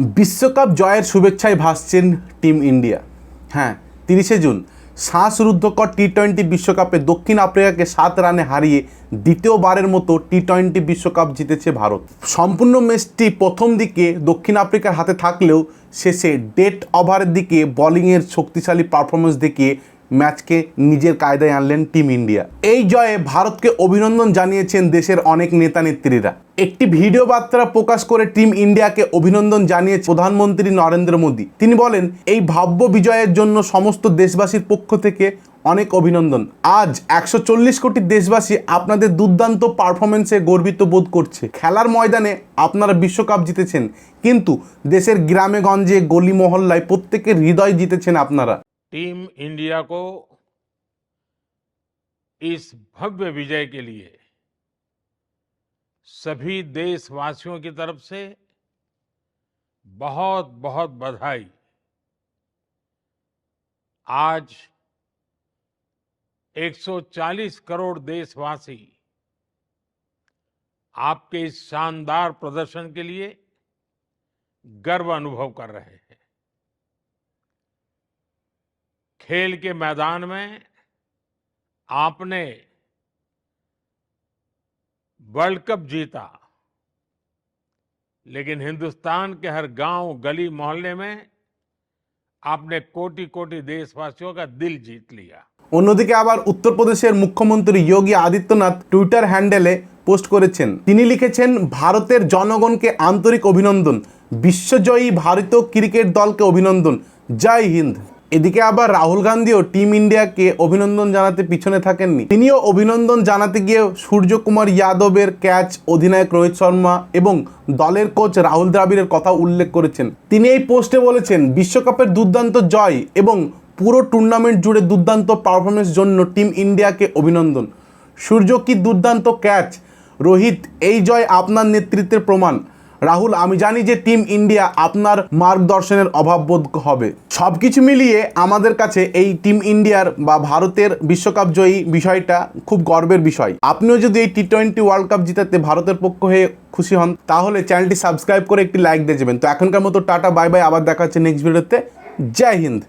বিশ্বকাপ জয়ের শুভেচ্ছায় ভাসছেন team India. হ্যাঁ, 30শে জুন শ্বাসরুদ্ধকর টি-20 বিশ্বকাপে দক্ষিণ আফ্রিকাকে 7 রানে হারিয়ে দ্বিতীয়বারের মতো টি-20 বিশ্বকাপ জিতেছে ভারত। সম্পূর্ণ ম্যাচটি প্রথম দিকে দক্ষিণ আফ্রিকার হাতে থাকলেও শেষে ডেথ ওভারের দিকে বোলিংয়ের শক্তিশালী পারফরমেন্স দেখিয়ে ম্যাচকে নিজের কায়দায় আনলেন টিম ইন্ডিয়া। এই জয়ে ভারতকে অভিনন্দন জানিয়েছেন দেশের অনেক নেতা নেত্রীরা। একটি ভিডিও বার্তা প্রকাশ করে টিম ইন্ডিয়াকে অভিনন্দন জানিয়েছে প্রধানমন্ত্রী নরেন্দ্র মোদী। তিনি বলেন, এই ভাব্য বিজয়ের জন্য সমস্ত দেশবাসীর পক্ষ থেকে অনেক অভিনন্দন। আজ 140 কোটি দেশবাসী আপনাদের দুর্দান্ত পারফরমেন্সে গর্বিত বোধ করছে। খেলার ময়দানে আপনারা বিশ্বকাপ জিতেছেন, কিন্তু দেশের গ্রামে গঞ্জে গলি মহল্লায় প্রত্যেকের হৃদয় জিতেছেন আপনারা। टीम इंडिया को इस भव्य विजय के लिए सभी देशवासियों की तरफ से बहुत बहुत बधाई। आज 140 करोड़ देशवासी आपके इस शानदार प्रदर्शन के लिए गर्व अनुभव कर रहे हैं। खेल के मैदान में आपने वर्ल्ड कप जीता, लेकिन हिंदुस्तान के हर गांव गली मोहल्ले में आपने कोटि कोटि देशवासियों का दिल जीत लिया। অন্যদিকে আবার উত্তরপ্রদেশের মুখ্যমন্ত্রী যোগী আদিত্যনাথ টুইটার হ্যান্ডেলে পোস্ট করেছেন। তিনি লিখেছেন, ভারতের জনগণকে আন্তরিক অভিনন্দন, বিশ্বজয়ী ভারতীয় ক্রিকেট দলকে অভিনন্দন, জয় হিন্দ। এদিকে আবার রাহুল গান্ধীও টিম ইন্ডিয়াকে অভিনন্দন জানাতে পিছনে থাকেননি। তিনিও অভিনন্দন জানাতে গিয়ে সূর্যকুমার যাদবের ক্যাচ, অধিনায়ক রোহিত শর্মা এবং দলের কোচ রাহুল দ্রাবিড়ের কথা উল্লেখ করেছেন। তিনি এই পোস্টে বলেছেন, বিশ্বকাপের দুর্দান্ত জয় এবং পুরো টুর্নামেন্ট জুড়ে দুর্দান্ত পারফরমেন্স জন্য টিম ইন্ডিয়াকে অভিনন্দন। সূর্য কি দুর্দান্ত ক্যাচ! রোহিত, এই জয় আপনার নেতৃত্বের প্রমাণ। রাহুল, আমি জানি যে টিম ইন্ডিয়া আপনার মার্গদর্শনের অভাববোধ হবে। সব কিছু মিলিয়ে আমাদের কাছে এই টিম ইন্ডিয়ার বা ভারতের বিশ্বকাপ জয়ী বিষয়টা খুব গর্বের বিষয়। আপনিও যদি এই টি-20 ওয়ার্ল্ড কাপ জিতাতে ভারতের পক্ষ হয়ে খুশি হন, তাহলে চ্যানেলটি সাবস্ক্রাইব করে একটি লাইক দিয়ে যাবেন। তো এখনকার মতো টাটা, বাই বাই, আবার দেখা হচ্ছে নেক্সট ভিডিওতে। জয় হিন্দ।